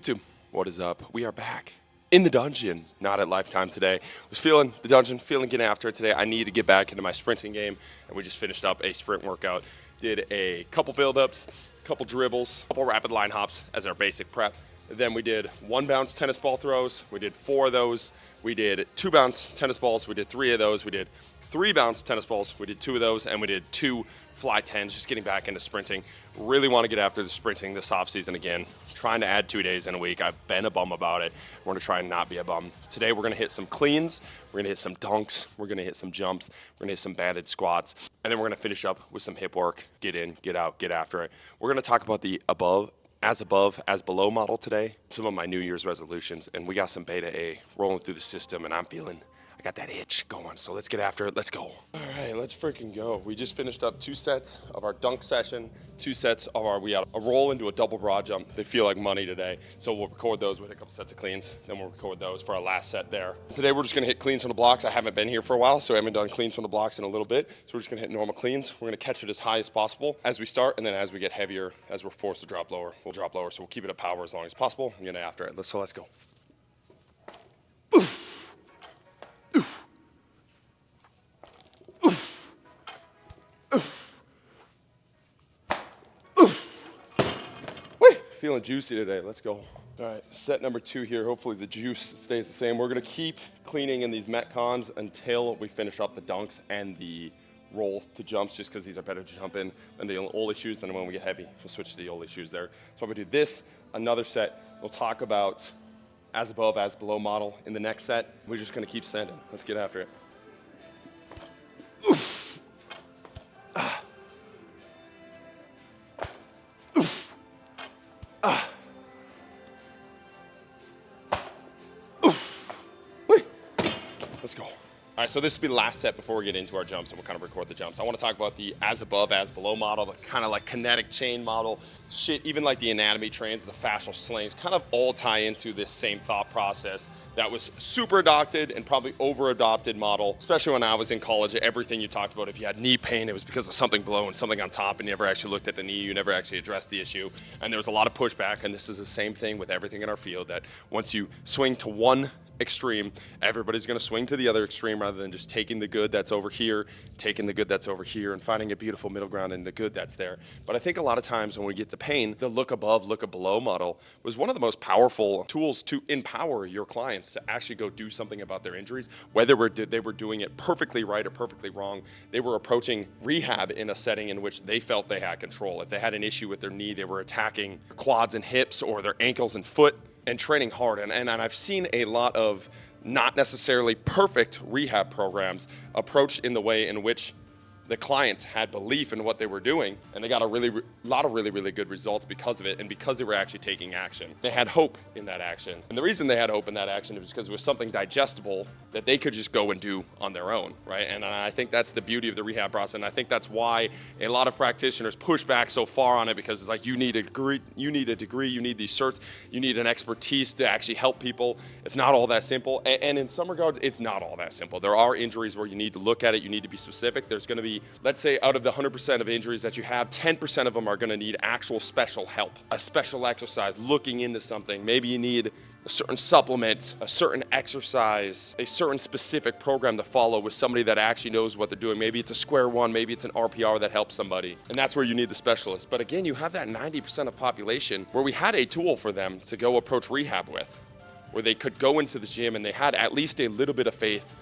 YouTube, what is up? We are back in the dungeon, not at Lifetime today. Was feeling the dungeon, feeling getting after it today. I need to get back into my sprinting game, and we just finished up a sprint workout. Did a couple build-ups, couple dribbles, couple rapid line hops as our basic prep. Then we did 1 bounce tennis ball throws. We did 4 of those. We did 2 bounce tennis balls. We did 3 of those. We did 3 bounce tennis balls. We did 2 of those, and we did 2 fly 10s, just getting back into sprinting. Really want to get after the sprinting this offseason again. Trying to add 2 days in a week. I've been a bum about it. We're going to try and not be a bum. Today we're going to hit some cleans. We're going to hit some dunks. We're going to hit some jumps. We're going to hit some banded squats. And then we're going to finish up with some hip work. Get in, get out, get after it. We're going to talk about the above, as below model today. Some of my New Year's resolutions. And we got some beta A rolling through the system, and I'm feeling got that itch going, so let's get after it. Let's go. All right, let's freaking go. We just finished up 2 sets of our dunk session, 2 sets of our, we had a roll into a double broad jump. They feel like money today, so we'll record those with a couple sets of cleans, then we'll record those for our last set there. Today we're just gonna hit cleans from the blocks. I haven't been here for a while, so I haven't done cleans from the blocks in a little bit, so we're just gonna hit normal cleans. We're gonna catch it as high as possible as we start, and then as we get heavier, as we're forced to drop lower, we'll drop lower, so we'll keep it at power as long as possible and get after it. So let's go. Feeling juicy today. Let's go. All right, set number 2 here. Hopefully the juice stays the same. We're gonna keep cleaning in these Metcons until we finish up the dunks and the roll to jumps, just because these are better to jump in than the Oli shoes. Then when we get heavy, we'll switch to the Oli shoes there. So I'm gonna do this, another set. We'll talk about as above, as below model in the next set. We're just gonna keep sending. Let's get after it. Let's go. All right, so this will be the last set before we get into our jumps, and we'll kind of record the jumps. I want to talk about the as above, as below model, the kind of like kinetic chain model. Shit, even like the anatomy trains, the fascial slings, kind of all tie into this same thought process that was super adopted and probably over adopted model, especially when I was in college. Everything you talked about, if you had knee pain, it was because of something below and something on top, and you never actually looked at the knee, you never actually addressed the issue. And there was a lot of pushback, and this is the same thing with everything in our field, that once you swing to one extreme, everybody's going to swing to the other extreme rather than just taking the good that's over here, taking the good that's over here, and finding a beautiful middle ground in the good that's there. But I think a lot of times when we get to pain, the look above, look below model was one of the most powerful tools to empower your clients to actually go do something about their injuries, whether they were doing it perfectly right or perfectly wrong. They were approaching rehab in a setting in which they felt they had control. If they had an issue with their knee, they were attacking quads and hips or their ankles and foot, and training hard. And I've seen a lot of not necessarily perfect rehab programs approached in the way in which the clients had belief in what they were doing, and they got a lot of really good results because of it, and because they were actually taking action. They had hope in that action. And the reason they had hope in that action was because it was something digestible that they could just go and do on their own, right? And I think that's the beauty of the rehab process, and I think that's why a lot of practitioners push back so far on it, because it's like, you need a degree, you need these certs, you need an expertise to actually help people. It's not all that simple, and in some regards, it's not all that simple. There are injuries where you need to look at it, you need to be specific. There's gonna be, let's say out of the 100% of injuries that you have, 10% of them are gonna need actual special help, a special exercise, looking into something. Maybe you need a certain supplement, a certain exercise, a certain specific program to follow with somebody that actually knows what they're doing. Maybe it's a square one, maybe it's an RPR that helps somebody. And that's where you need the specialist. But again, you have that 90% of population where we had a tool for them to go approach rehab with, where they could go into the gym and they had at least a little bit of faith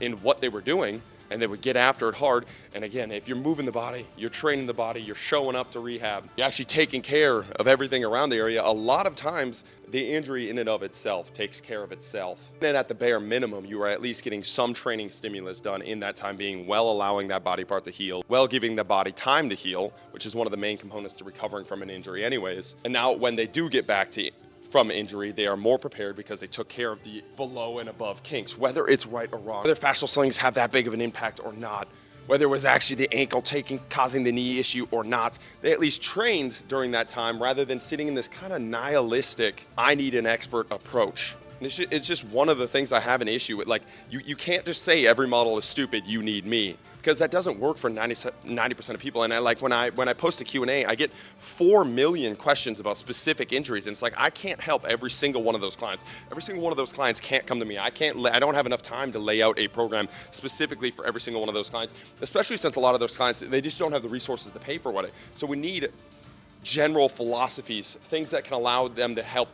in what they were doing, and they would get after it hard. And again, if you're moving the body, you're training the body, you're showing up to rehab, you're actually taking care of everything around the area, a lot of times the injury in and of itself takes care of itself. And at the bare minimum, you are at least getting some training stimulus done in that time being, well allowing that body part to heal, well giving the body time to heal, which is one of the main components to recovering from an injury anyways. And now when they do get back from injury, they are more prepared because they took care of the below and above kinks, whether it's right or wrong, whether fascial slings have that big of an impact or not, whether it was actually the ankle causing the knee issue or not. They at least trained during that time rather than sitting in this kind of nihilistic, I need an expert approach. And it's just one of the things I have an issue with. Like, you can't just say every model is stupid, you need me, because that doesn't work for 90% of people. And when I post a Q&A, I get 4 million questions about specific injuries, and it's like I can't help every single one of those clients. Every single one of those clients can't come to me. I don't have enough time to lay out a program specifically for every single one of those clients, especially since a lot of those clients, they just don't have the resources to pay for what it. So we need general philosophies, things that can allow them to help,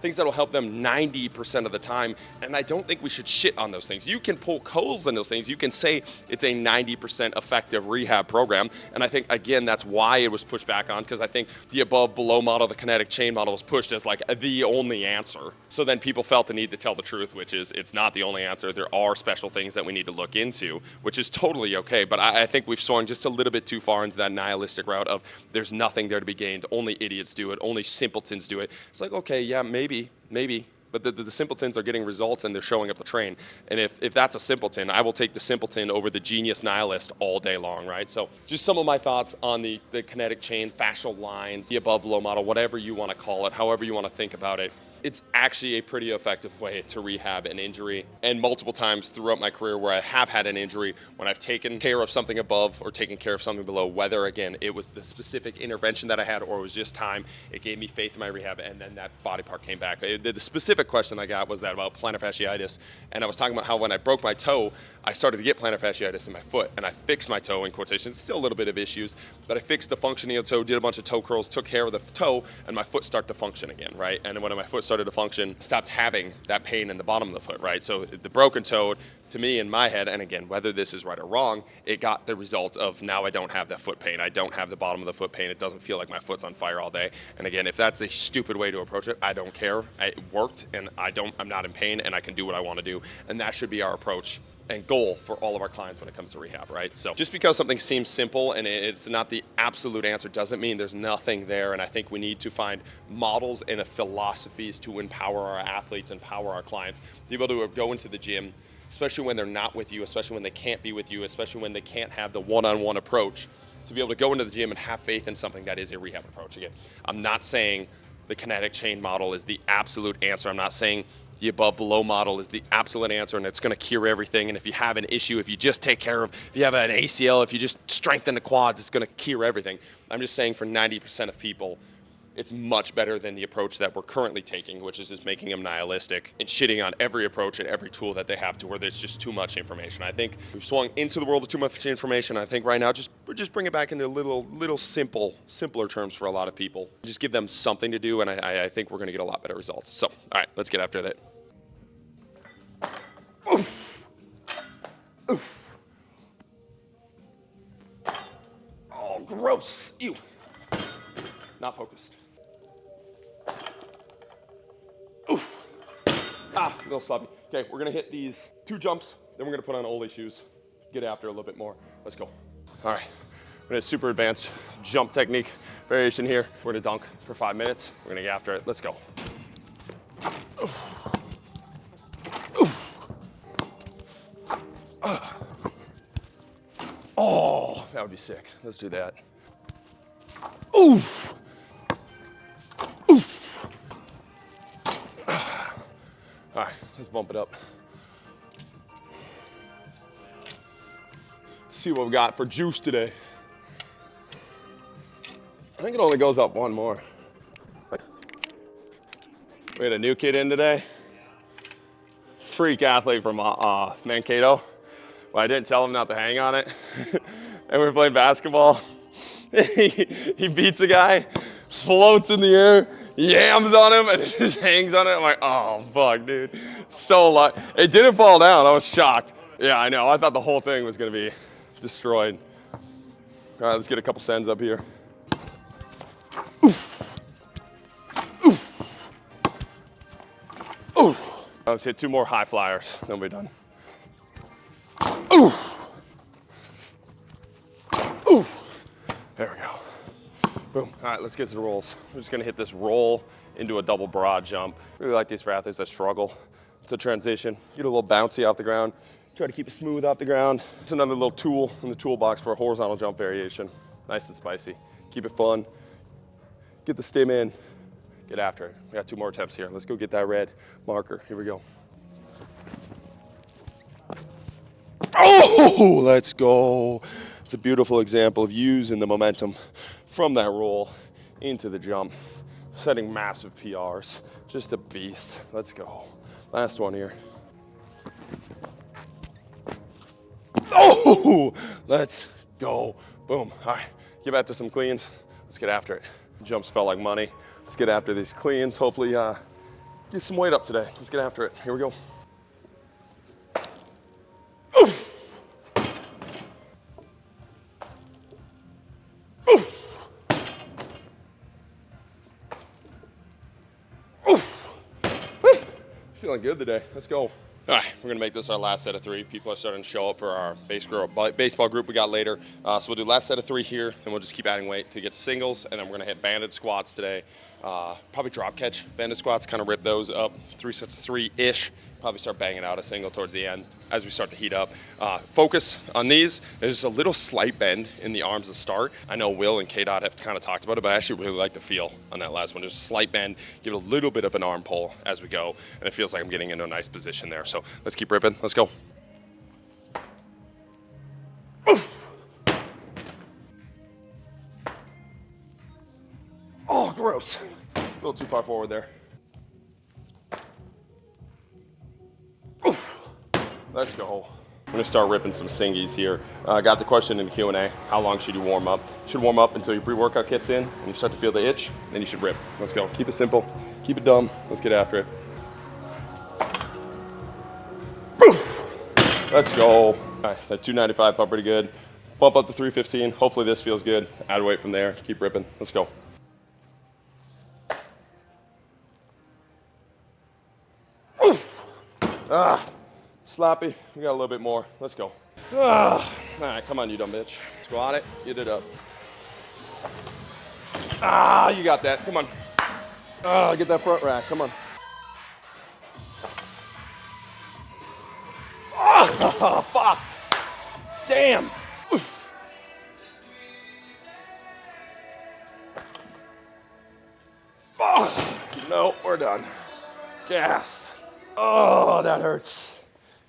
things that will help them 90% of the time. And I don't think we should shit on those things. You can poke holes in those things. You can say it's a 90% effective rehab program. And I think, again, that's why it was pushed back on, because I think the above below model, the kinetic chain model, was pushed as like the only answer. So then people felt the need to tell the truth, which is it's not the only answer. There are special things that we need to look into, which is totally okay. But I think we've swung just a little bit too far into that nihilistic route of there's nothing there to be gained. Only idiots do it. Only simpletons do it. It's like, okay, yeah, maybe, but the simpletons are getting results and they're showing up the train. And if that's a simpleton, I will take the simpleton over the genius nihilist all day long, right? So just some of my thoughts on the kinetic chain, fascial lines, the above below model, whatever you want to call it, however you want to think about it. It's actually a pretty effective way to rehab an injury. And multiple times throughout my career where I have had an injury, when I've taken care of something above or taken care of something below, whether, again, it was the specific intervention that I had or it was just time, it gave me faith in my rehab, and then that body part came back. The specific question I got was that about plantar fasciitis, and I was talking about how when I broke my toe, I started to get plantar fasciitis in my foot, and I fixed my toe, in quotations, still a little bit of issues, but I fixed the functioning of the toe, did a bunch of toe curls, took care of the toe, and my foot started to function again, right? And when my foot started to function, stopped having that pain in the bottom of the foot, right? So the broken toe, to me, in my head, and again, whether this is right or wrong, it got the result of now I don't have that foot pain. I don't have the bottom of the foot pain. It doesn't feel like my foot's on fire all day. And again, if that's a stupid way to approach it, I don't care. It worked, and I'm not in pain, and I can do what I want to do. And that should be our approach and goal for all of our clients when it comes to rehab, right? So just because something seems simple and it's not the absolute answer doesn't mean there's nothing there. And I think we need to find models and philosophies to empower our athletes, empower our clients, to be able to go into the gym, especially when they're not with you, especially when they can't be with you, especially when they can't have the one-on-one approach, to be able to go into the gym and have faith in something that is a rehab approach. Again, I'm not saying the kinetic chain model is the absolute answer. I'm not saying the above below model is the absolute answer and it's going to cure everything. And if you have an issue, if you just take care of, if you have an ACL, if you just strengthen the quads, it's going to cure everything. I'm just saying for 90% of people, it's much better than the approach that we're currently taking, which is just making them nihilistic and shitting on every approach and every tool that they have to where there's just too much information. I think we've swung into the world of too much information. I think right now just bring it back into little simpler terms for a lot of people. Just give them something to do, and I think we're going to get a lot better results. So, all right, let's get after that. Oof. Oof. Oh, gross. Ew. Not focused. Oof. Ah, a little sloppy. Okay, we're gonna hit these 2 jumps, then we're gonna put on Ole shoes, get after a little bit more. Let's go. All right, we're gonna super advanced jump technique variation here. We're gonna dunk for 5 minutes. We're gonna get after it. Let's go. Oof. Oof. Oh, that would be sick. Let's do that. Oof. Oof. All right, let's bump it up. See what we got for juice today. I think it only goes up 1 more. We had a new kid in today. Freak athlete from Mankato. Well, I didn't tell him not to hang on it. And we were playing basketball. he beats a guy, floats in the air, yams on him, and just hangs on it. I'm like, oh, fuck, dude. So lucky. It didn't fall down. I was shocked. Yeah, I know. I thought the whole thing was going to be destroyed. All right, let's get a couple sends up here. Oof. Oof. Oof. Let's hit 2 more high flyers, then we'll be done. Ooh. Ooh. There we go. Boom. All right, let's get to the rolls. We're just gonna hit this roll into a double broad jump. Really like these for athletes that struggle to transition. Get a little bouncy off the ground. Try to keep it smooth off the ground. It's another little tool in the toolbox for a horizontal jump variation. Nice and spicy. Keep it fun. Get the stim in. Get after it. We got 2 more attempts here. Let's go get that red marker. Here we go. Oh, let's go. It's a beautiful example of using the momentum from that roll into the jump, setting massive PRs. Just a beast. Let's go. Last one here. Oh, let's go. Boom. All right, get back to some cleans. Let's get after it. Jumps felt like money. Let's get after these cleans. Hopefully get some weight up today. Let's get after it. Here we go. Feeling good today. Let's go. All right, we're gonna make this our last set of 3. People are starting to show up for our baseball group we got later. So we'll do last set of 3 here, and we'll just keep adding weight to get to singles, and then we're gonna hit banded squats today. Probably drop catch banded squats, kind of rip those up. 3 sets of 3-ish. Probably start banging out a single towards the end as we start to heat up. Focus on these. There's a little slight bend in the arms to start. I know Will and K-Dot have kind of talked about it, but I actually really like the feel on that last one. Just a slight bend, give it a little bit of an arm pull as we go, and it feels like I'm getting into a nice position there. So let's keep ripping. Let's go. Oh, gross. A little too far forward there. Let's go. I'm gonna start ripping some singies here. Got the question in the Q&A, how long should you warm up? You should warm up until your pre-workout kicks in and you start to feel the itch, then you should rip. Let's go. Keep it simple, keep it dumb. Let's get after it. Let's go. All right, that 295 felt pretty good. Bump up to 315. Hopefully this feels good. Add weight from there. Keep ripping. Let's go. Sloppy. We got a little bit more. Let's go. All right, come on, you dumb bitch. Squat it. Get it up. You got that. Come on. Get that front rack. Come on. Fuck. Damn. No, we're done. Gas. Oh, that hurts.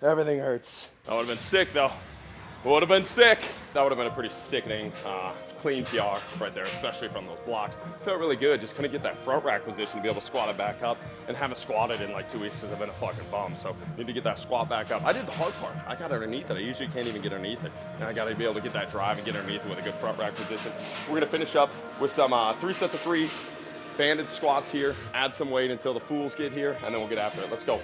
Everything hurts. That would have been sick, though. Would have been sick. That would have been a pretty sickening, clean PR right there, especially from those blocks. Felt really good. Just couldn't get that front rack position to be able to squat it back up, and haven't squatted in like 2 weeks because I've been a fucking bum. So need to get that squat back up. I did the hard part. I got underneath it. I usually can't even get underneath it, and I got to be able to get that drive and get underneath it with a good front rack position. We're gonna finish up with some 3 sets of 3 banded squats here. Add some weight until the fools get here, and then we'll get after it. Let's go.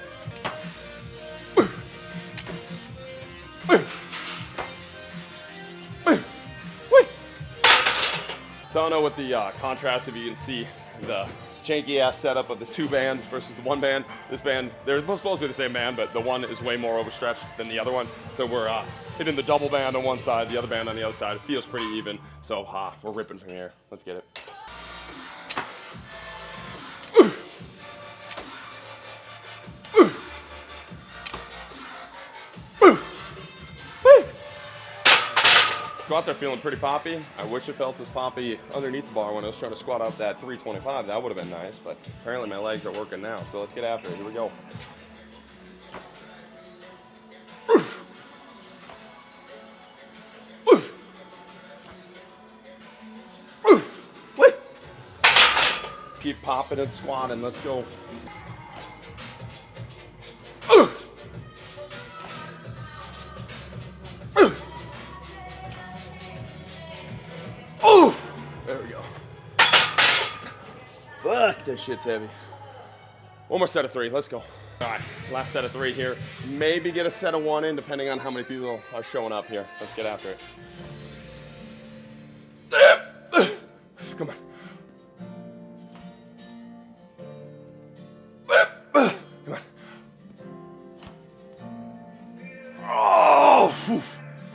So I don't know what the contrast, if you can see the janky ass setup of the 2 bands versus the 1 band. This band, they're supposed to be the same band, but the one is way more overstretched than the other one. So we're hitting the double band on one side, the other band on the other side. It feels pretty even. So we're ripping from here. Let's get it. Squats are feeling pretty poppy. I wish it felt as poppy underneath the bar when I was trying to squat up that 325. That would have been nice, but apparently my legs are working now. So let's get after it. Here we go. Keep popping and squatting. Let's go. There we go. Fuck, this shit's heavy. One more set of 3, let's go. All right, last set of 3 here. Maybe get a set of 1 in, depending on how many people are showing up here. Let's get after it. Come on. Come on. Oh, whew.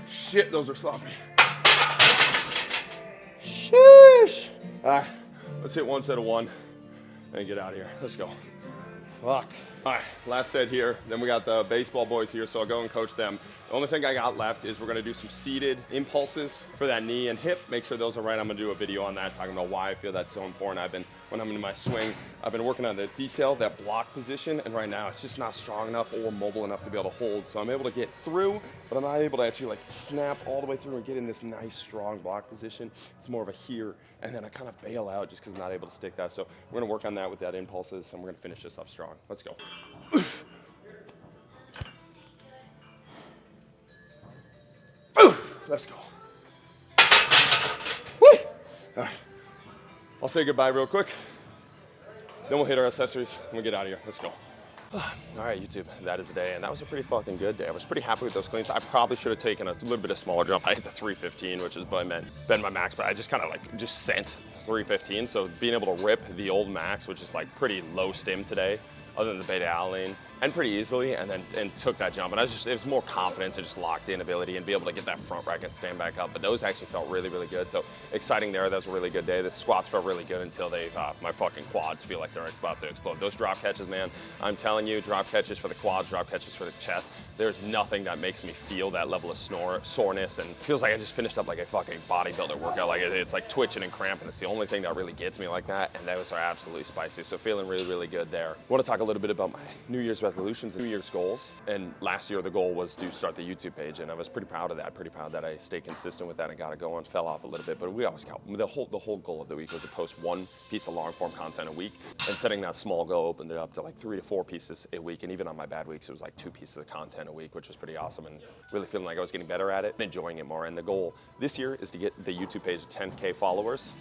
Shit, those are sloppy. Sheesh. All right, let's hit 1 set of 1 and get out of here. Let's go. Fuck. All right, last set here. Then we got the baseball boys here, so I'll go and coach them. The only thing I got left is we're gonna do some seated impulses for that knee and hip. Make sure those are right. I'm gonna do a video on that, talking about why I feel that's so important. I've been when I'm in my swing. I've been working on the decel, that block position, and right now it's just not strong enough or mobile enough to be able to hold. So I'm able to get through, but I'm not able to actually like snap all the way through and get in this nice strong block position. It's more of a here, and then I kind of bail out just because I'm not able to stick that. So we're gonna work on that with that impulses, and we're gonna finish this up strong. Let's go. Let's go. Woo! All right. I'll say goodbye real quick. Then we'll hit our accessories and we'll get out of here. Let's go. All right, YouTube, that is the day, and that was a pretty fucking good day. I was pretty happy with those cleans. I probably should have taken a little bit of smaller jump. I hit the 315, which is been my max, but I just kind of like just sent 315. So being able to rip the old max, which is like pretty low stim today, other than the beta alanine, and pretty easily, and took that jump. And it was more confidence and just locked in ability and be able to get that front rack and stand back up. But those actually felt really, really good. So exciting there. That was a really good day. The squats felt really good until my fucking quads feel like they're about to explode. Those drop catches, man, I'm telling you, drop catches for the quads, drop catches for the chest. There's nothing that makes me feel that level of soreness, and it feels like I just finished up like a fucking bodybuilder workout. Like it's like twitching and cramping. It's the only thing that really gets me like that, and those are absolutely spicy. So feeling really, really good there. I want to talk a little bit about my New Year's resolutions and New Year's goals. And last year the goal was to start the YouTube page, and I was pretty proud of that. Pretty proud that I stayed consistent with that and got it going. Fell off a little bit, but we always got the whole goal of the week was to post one piece of long form content a week. And setting that small goal opened it up to like 3 to 4 pieces a week. And even on my bad weeks, it was like 2 pieces of content a week, which was pretty awesome, and really feeling like I was getting better at it, enjoying it more. And the goal this year is to get the YouTube page to 10K followers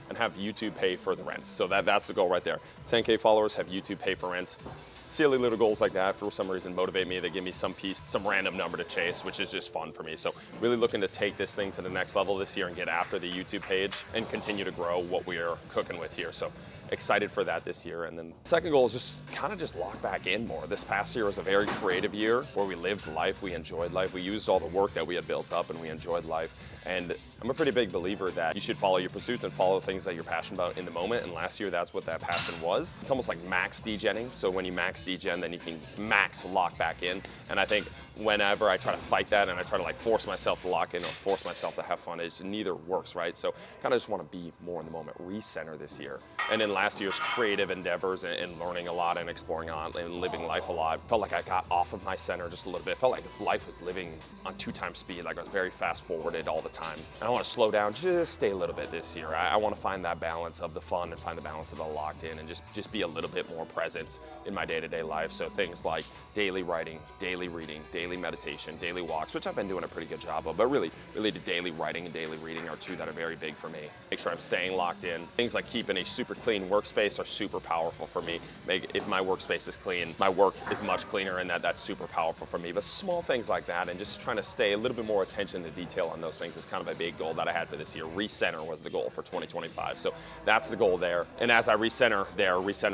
and have YouTube pay for the rent. So that's the goal right there. 10K followers, have YouTube pay for rent. Silly little goals like that for some reason motivate me. They give me some random number to chase, which is just fun for me. So really looking to take this thing to the next level this year and get after the YouTube page and continue to grow what we are cooking with here. So excited for that this year. And then second goal is just lock back in more. This past year was a very creative year where we lived life, we enjoyed life, we used all the work that we had built up, and we enjoyed life. And I'm a pretty big believer that you should follow your pursuits and follow things that you're passionate about in the moment. And last year, that's what that passion was. It's almost like max degenning. So when you max degen, then you can max lock back in. And I think whenever I try to fight that and I try to like force myself to lock in or force myself to have fun, neither works, right? So kind of just want to be more in the moment, recenter this year. And in last year's creative endeavors and learning a lot and exploring on and living life a lot, felt like I got off of my center just a little bit. Felt like life was living on 2 times speed, like I was very fast forwarded all the time. And I want to slow down, just stay a little bit this year. I want to find that balance of the fun and find the balance of the locked in and just be a little bit more present in my day-to-day life. So things like daily writing, daily reading, daily meditation, daily walks, which I've been doing a pretty good job of, but really the daily writing and daily reading are 2 that are very big for me. Make sure I'm staying locked in. Things like keeping a super clean workspace are super powerful for me. If my workspace is clean, my work is much cleaner, and that's super powerful for me. But small things like that and just trying to stay a little bit more attention to detail on those things is kind of a big goal that I had for this year. Recenter was the goal for 2025. So that's the goal there. And as I recenter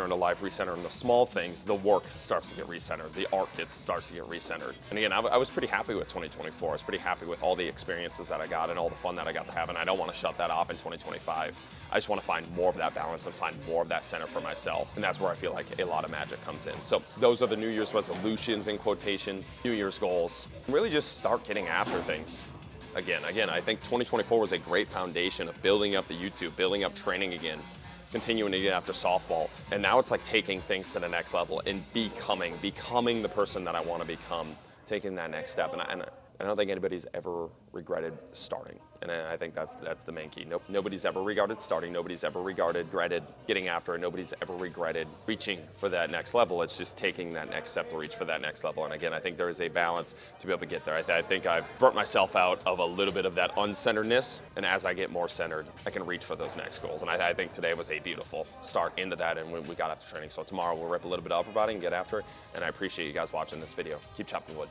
into life, recenter in the small things, the work starts to get recentered. The art starts to get recentered. And again, I was pretty happy with 2024. I was pretty happy with all the experiences that I got and all the fun that I got to have. And I don't want to shut that off in 2025. I just want to find more of that balance and find more of that center for myself. And that's where I feel like a lot of magic comes in. So those are the New Year's resolutions in quotations, New Year's goals. Really just start getting after things. Again, I think 2024 was a great foundation of building up the YouTube, building up training again, continuing to get after softball. And now it's like taking things to the next level and becoming the person that I want to become, taking that next step. And I don't think anybody's ever regretted starting. And I think that's the main key. Nobody's ever regretted starting. Nobody's ever regretted getting after it. Nobody's ever regretted reaching for that next level. It's just taking that next step to reach for that next level. And again, I think there is a balance to be able to get there. I think I've burnt myself out of a little bit of that uncenteredness. And as I get more centered, I can reach for those next goals. And I think today was a beautiful start into that. And when we got after training. So tomorrow we'll rip a little bit of upper body and get after it. And I appreciate you guys watching this video. Keep chopping wood.